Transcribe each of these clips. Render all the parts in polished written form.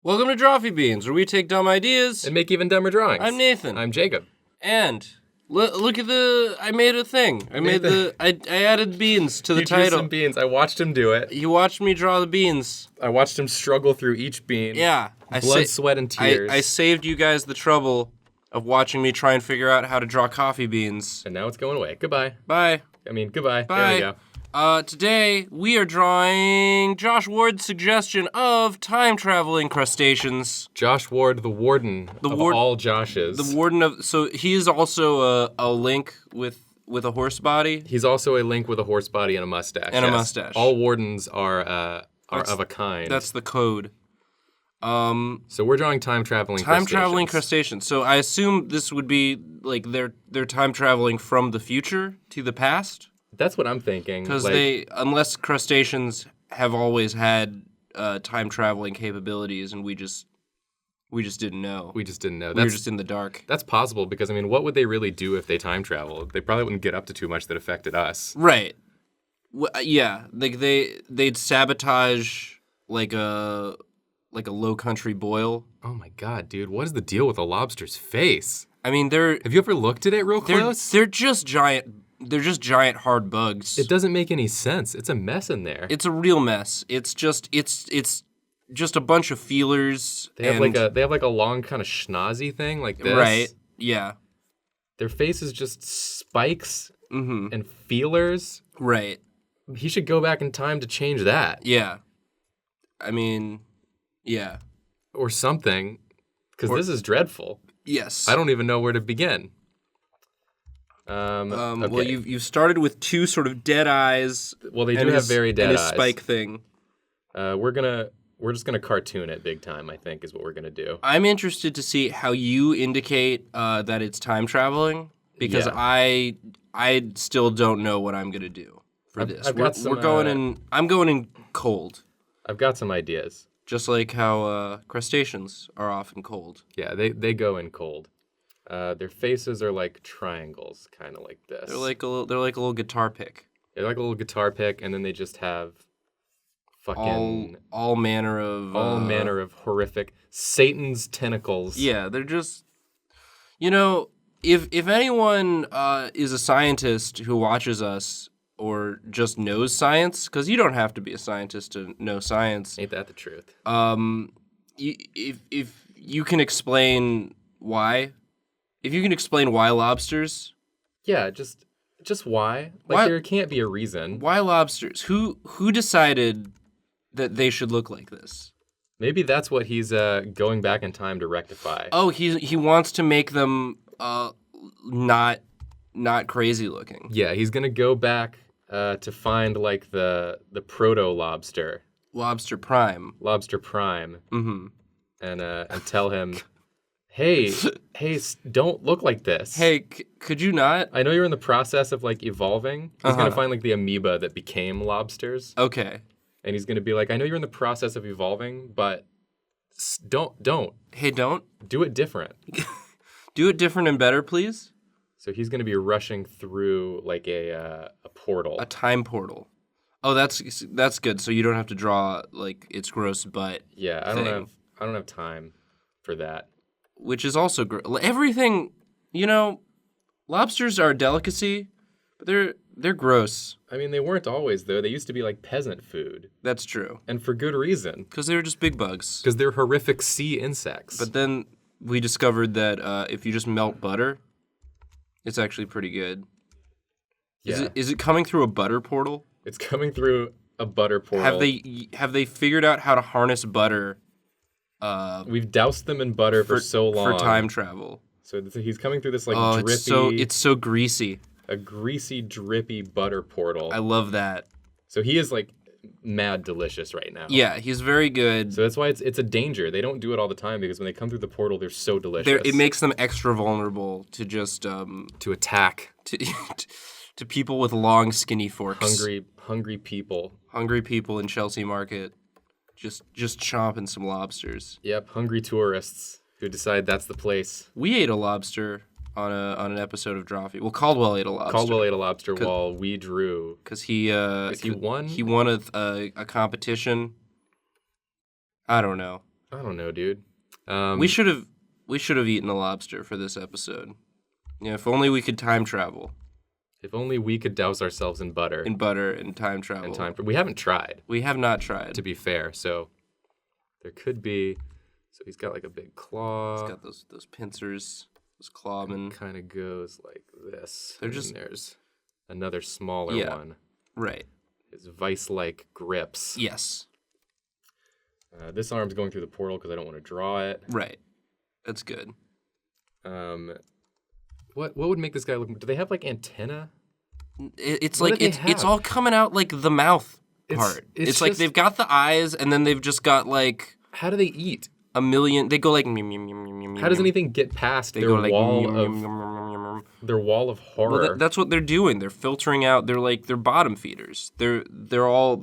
Welcome to Drawfee Beans, where we take dumb ideas And make even dumber drawings. I'm Nathan. I'm Jacob. And look at I made a thing. I added beans to the title. You drew some beans. I watched him do it. You watched me draw the beans. I watched him struggle through each bean. Yeah. Blood, sweat, and tears. I saved you guys the trouble of watching me try and figure out how to draw coffee beans. And now it's going away. Goodbye. Bye. Goodbye. Bye. There we go. Today we are drawing Josh Ward's suggestion of time-traveling crustaceans. Josh Ward, the warden of all Joshes. The warden of... So he is also a link with a horse body. He's also a link with a horse body and a mustache. And a mustache. All wardens are of a kind. That's the code. So we're drawing time-traveling crustaceans. So I assume this would be like they're time-traveling from the future to the past? That's what I'm thinking. Because unless crustaceans have always had time-traveling capabilities and we just didn't know. We just didn't know. We were just in the dark. That's possible because, what would they really do if they time traveled? They probably wouldn't get up to too much that affected us. Right. Yeah. Like they'd sabotage like a low country boil. Oh my god, dude. What is the deal with a lobster's face? Have you ever looked at it real close? They're just giant hard bugs. It doesn't make any sense. It's a mess in there. It's a real mess. It's just a bunch of feelers. They have like a long kind of schnozzy thing like this. Right. Yeah. Their face is just spikes Mm-hmm. and feelers. Right. He should go back in time to change that. Yeah. Yeah. Or something, because this is dreadful. Yes. I don't even know where to begin. Okay. Well, you've started with two sort of dead eyes. Well, they do have very dead eyes. And a spike thing. We're just gonna cartoon it big time, I think, is what we're gonna do. I'm interested to see how you indicate that it's time traveling, because I still don't know what I'm gonna do for this. I'm going in cold. I've got some ideas. Just like how crustaceans are often cold. Yeah, they go in cold. Their faces are like triangles, kind of like this. They're like a little guitar pick. They're like a little guitar pick, and then they just have fucking all manner of horrific Satan's tentacles. Yeah, they're just, if anyone is a scientist who watches us or just knows science, because you don't have to be a scientist to know science. Ain't that the truth? If you can explain why. If you can explain why lobsters? Yeah, just why? Like there can't be a reason. Why lobsters? Who decided that they should look like this? Maybe that's what he's going back in time to rectify. Oh, he wants to make them not crazy looking. Yeah, he's gonna go back to find like the proto lobster. Lobster Prime. Mm-hmm. And tell him. Hey, don't look like this. Hey, could you not? I know you're in the process of, like, evolving. He's going to find, like, the amoeba that became lobsters. Okay. And he's going to be like, I know you're in the process of evolving, but don't. Hey, don't? Do it different. Do it different and better, please? So he's going to be rushing through, like, a portal. A time portal. Oh, that's good. So you don't have to draw, like, its gross butt. Yeah, I don't have time for that. Which is also everything, lobsters are a delicacy, but they're gross. They weren't always, though. They used to be like peasant food. That's true. And for good reason. Because they were just big bugs. Because they're horrific sea insects. But then we discovered that if you just melt butter, it's actually pretty good. Yeah. Is it coming through a butter portal? It's coming through a butter portal. Have they figured out how to harness butter? We've doused them in butter for so long. For time travel. So he's coming through this drippy... It's so greasy. A greasy, drippy butter portal. I love that. So he is like mad delicious right now. Yeah, he's very good. So that's why it's a danger. They don't do it all the time because when they come through the portal, they're so delicious. It makes them extra vulnerable to just... to attack. To people with long, skinny forks. Hungry people. Hungry people in Chelsea Market. Just chomping some lobsters. Yep, hungry tourists who decide that's the place. We ate a lobster on an episode of Drawfee. Well, Caldwell ate a lobster. Caldwell ate a lobster while we drew. Because he won? He won a competition. I don't know. I don't know, dude. We should have eaten a lobster for this episode. Yeah, if only we could time travel. If only we could douse ourselves in butter. In butter and time travel. We haven't tried. We have not tried. To be fair, so there could be. So he's got like a big claw. He's got those pincers, those clawmen. Kind of goes like this. They're just. There's another smaller one. Right. His vice-like grips. Yes. This arm's going through the portal because I don't want to draw it. Right. That's good. What would make this guy look? Do they have like antenna? It's like it's all coming out like the mouth part. It's like they've got the eyes and then they've just got like. How do they eat? A million. They go like. How does anything get past their wall of horror? Well, that's what they're doing. They're filtering out. They're bottom feeders. They're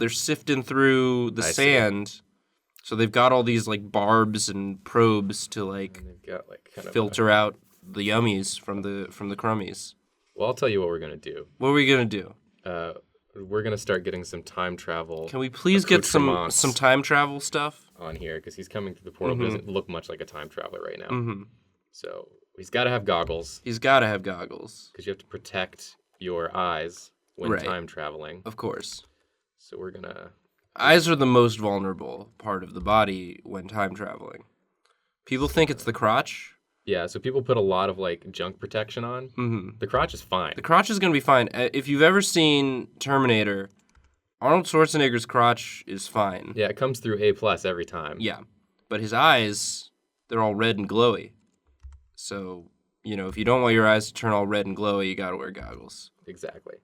sifting through the sand. So they've got all these like barbs and probes to like, filter out the yummies from the crummies. Well, I'll tell you what we're gonna do. What are we gonna do? We're gonna start getting some time travel. Can we please get some time travel stuff on here? Because he's coming through the portal. But doesn't look much like a time traveler right now. Mm-hmm. So he's got to have goggles. Because you have to protect your eyes when time traveling. Of course. So we're gonna. Eyes are the most vulnerable part of the body when time traveling. People think it's the crotch. Yeah, so people put a lot of like junk protection on. Mm-hmm. The crotch is fine. The crotch is going to be fine. If you've ever seen Terminator, Arnold Schwarzenegger's crotch is fine. Yeah, it comes through A+ every time. Yeah, but his eyes, they're all red and glowy. So, if you don't want your eyes to turn all red and glowy, you got to wear goggles. Exactly.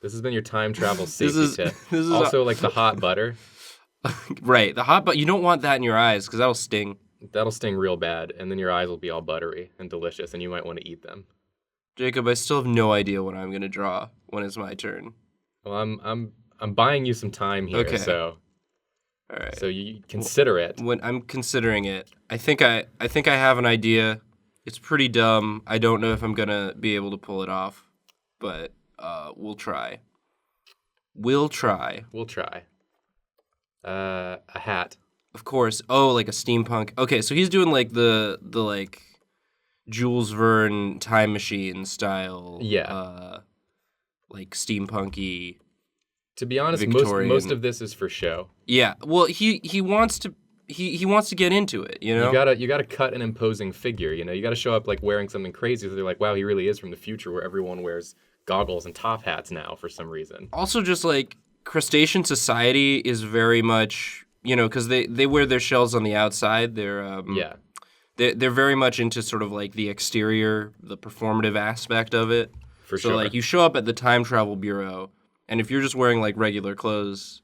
This has been your time travel safety tip. This is also like the hot butter. Right. The hot butter. You don't want that in your eyes because that'll sting. That'll sting real bad, and then your eyes will be all buttery and delicious, and you might want to eat them. Jacob, I still have no idea what I'm going to draw when it's my turn. Well, I'm buying you some time here, so. All right. So you consider it. When I'm considering it, I think I have an idea. It's pretty dumb. I don't know if I'm going to be able to pull it off, but we'll try. A hat. Of course. Oh, like a steampunk. Okay, so he's doing like the like Jules Verne time machine style. Yeah. Like steampunky. To be honest, most of this is for show. Yeah. Well, he wants to get into it, You gotta cut an imposing figure, You gotta show up like wearing something crazy so they're like, wow, he really is from the future where everyone wears goggles and top hats now for some reason. Also, just like crustacean society is very much, because they wear their shells on the outside. They're they're very much into sort of like the exterior, the performative aspect of it. For sure. So like you show up at the time travel bureau, and if you're just wearing like regular clothes,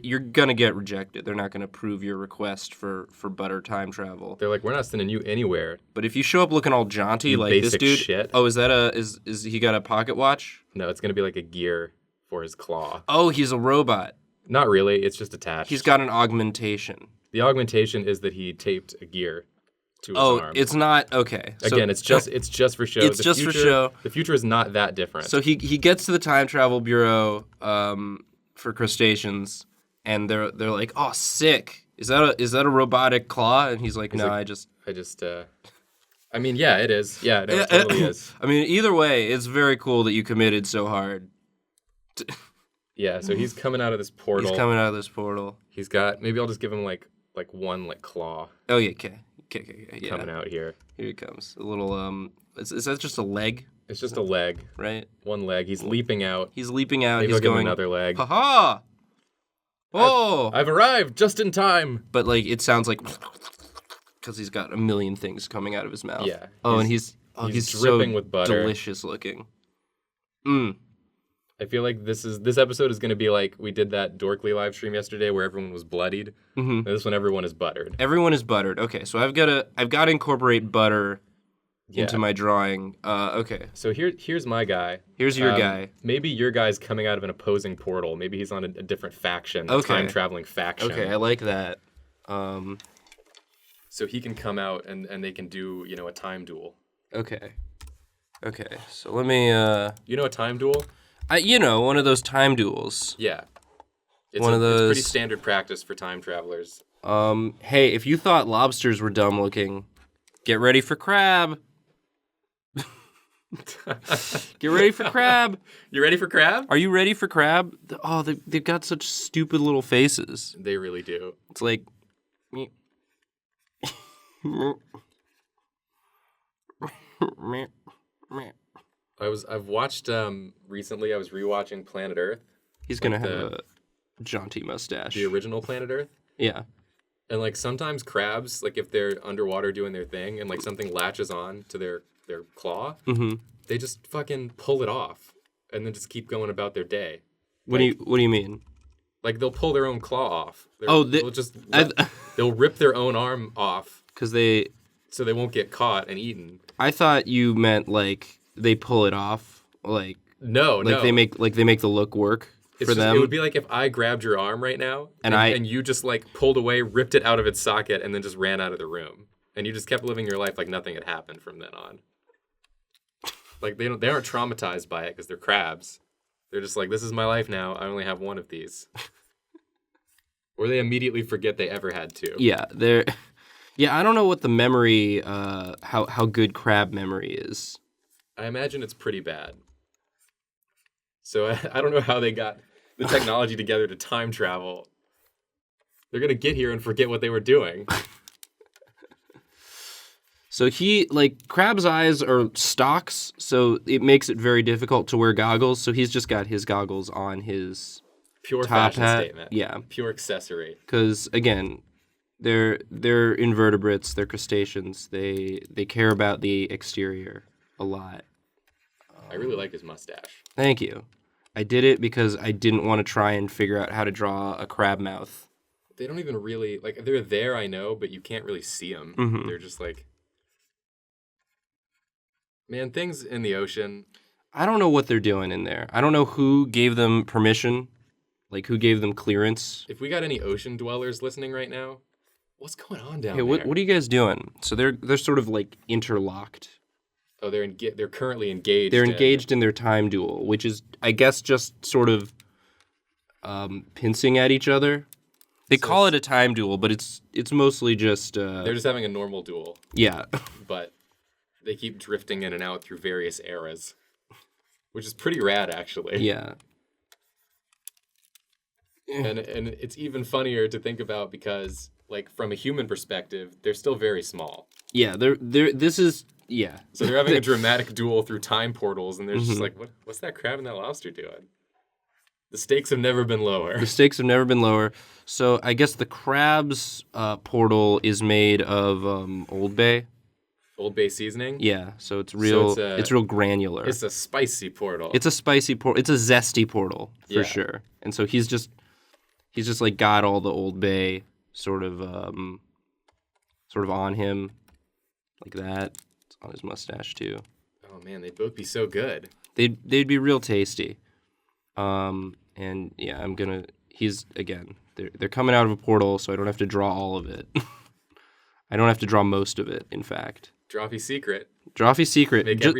you're gonna get rejected. They're not gonna approve your request for butter time travel. They're like, we're not sending you anywhere. But if you show up looking all jaunty like this dude, shit. Oh, is he got a pocket watch? No, it's gonna be like a gear for his claw. Oh, he's a robot. Not really. It's just attached. He's got an augmentation. The augmentation is that he taped a gear to his arm. Oh, it's not okay. Again, it's just for show. It's just for show. The future is not that different. So he gets to the time travel bureau for crustaceans, and they're like, "Oh, sick! Is that a robotic claw?" And he's like, "No, I just." I mean, yeah, it is. Yeah, no, it totally is. I mean, either way, it's very cool that you committed so hard. Yeah, so he's coming out of this portal. He's got, maybe I'll just give him like one like claw. Oh yeah, okay. Yeah. Coming out here. Here he comes. A little is that just a leg? It's just a leg. Right? One leg. He's leaping out. Maybe I'll give him another leg. Ha-ha! Oh! I've arrived just in time. But like it sounds like because he's got a million things coming out of his mouth. Yeah. Oh, and he's dripping so with butter. Delicious looking. I feel like this episode is going to be like we did that Dorkly live stream yesterday where everyone was bloodied. Mm-hmm. And this one, everyone is buttered. Everyone is buttered. Okay, so I've got to incorporate butter into my drawing. Okay. So here's my guy. Here's your guy. Maybe your guy's coming out of an opposing portal. Maybe he's on a different faction, a time-traveling faction. Okay, I like that. So he can come out and they can do, a time duel. Okay, so let me... You know a time duel? One of those time duels. Yeah. It's one of those. It's pretty standard practice for time travelers. Hey, if you thought lobsters were dumb looking, get ready for crab. Get ready for crab. You ready for crab? Are you ready for crab? Oh, they've got such stupid little faces. They really do. It's like... I've watched recently. I was rewatching Planet Earth. He's gonna have a jaunty mustache. The original Planet Earth. Yeah. And like sometimes crabs, like if they're underwater doing their thing, and like something latches on to their claw, they just fucking pull it off, and then just keep going about their day. What do you mean? Like they'll pull their own claw off. They'll rip their own arm off because so they won't get caught and eaten. I thought you meant like they pull it off, like no. They make the look work for them. It would be like if I grabbed your arm right now and you just like pulled away, ripped it out of its socket, and then just ran out of the room, and you just kept living your life like nothing had happened from then on. Like they aren't traumatized by it because they're crabs. They're just like, this is my life now. I only have one of these. Or they immediately forget they ever had two. Yeah, I don't know what the memory, how good crab memory is. I imagine it's pretty bad. So I don't know how they got the technology together to time travel. They're going to get here and forget what they were doing. So crab's eyes are stalks, so it makes it very difficult to wear goggles. So he's just got his goggles on his pure top fashion hat. Statement. Yeah. Pure accessory. Because, again, they're invertebrates, they're crustaceans. They care about the exterior a lot. I really like his mustache. Thank you. I did it because I didn't want to try and figure out how to draw a crab mouth. They don't even really, like, they're there, I know, but you can't really see them. Mm-hmm. They're just like... Man, things in the ocean... I don't know what they're doing in there. I don't know who gave them permission, like who gave them clearance. If we got any ocean dwellers listening right now, what's going on down there? What are you guys doing? So they're sort of like interlocked. Oh, they're currently engaged. They're engaged in their time duel, which is, I guess, just sort of pincing at each other. They call it a time duel, but it's mostly just... they're just having a normal duel. Yeah. But they keep drifting in and out through various eras, which is pretty rad, actually. Yeah. And it's even funnier to think about because, like, from a human perspective, they're still very small. Yeah, this is... Yeah. So they're having a dramatic duel through time portals, and they're just like, what's that crab and that lobster doing? The stakes have never been lower. So I guess the crab's portal is made of Old Bay. Old Bay seasoning? Yeah, so it's real granular. It's a spicy portal. It's a zesty portal, for sure. And so he's just like got all the Old Bay sort of on him, like that. It's on his mustache too. Oh man, they'd both be so good. They'd be real tasty. And yeah, they're coming out of a portal, so I don't have to draw all of it. I don't have to draw most of it, in fact. Drawfee secret.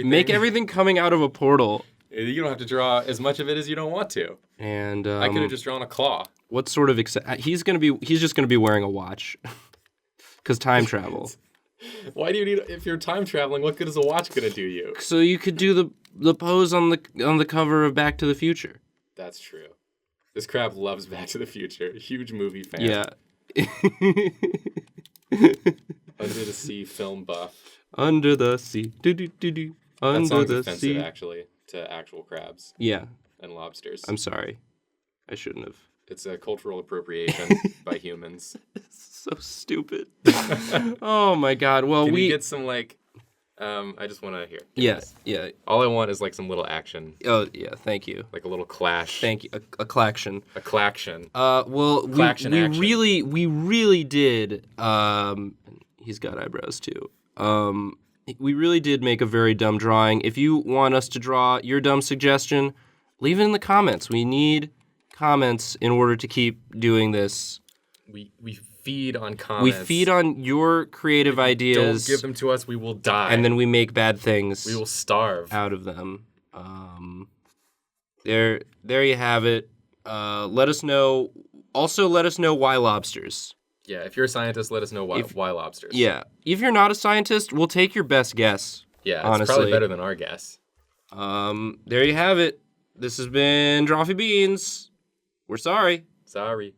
Make everything coming out of a portal. You don't have to draw as much of it as you don't want to. And I could have just drawn a claw. What sort of he's just gonna be wearing a watch, because time travel. Why do you need? If you're time traveling, what good is a watch gonna do you? So you could do the pose on the cover of Back to the Future. That's true. This crab loves Back to the Future. Huge movie fan. Yeah. Under the Sea film buff. Under the sea. Do. Under that song's the offensive, sea. actually, to actual crabs. Yeah. And lobsters. I'm sorry. I shouldn't have. It's a cultural appropriation by humans. So stupid. Oh my God. Well, Can we get some like? I just want to hear. Yeah. All I want is like some little action. Oh yeah, thank you. Like a little clash. Thank you. A claction. A claction. Well, Claction we action. really did. He's got eyebrows too. We really did make a very dumb drawing. If you want us to draw your dumb suggestion, leave it in the comments. We need comments in order to keep doing this. We feed on comments. We feed on your creative ideas. Don't give them to us, we will die. And then we make bad things. We will starve out of them. There you have it. Let us know Also, let us know why lobsters. Yeah, if you're a scientist, let us know why lobsters. Yeah. If you're not a scientist, we'll take your best guess. Yeah, it's honestly. probably better than our guess. There you have it. This has been Drawfee Beans. We're sorry. Sorry.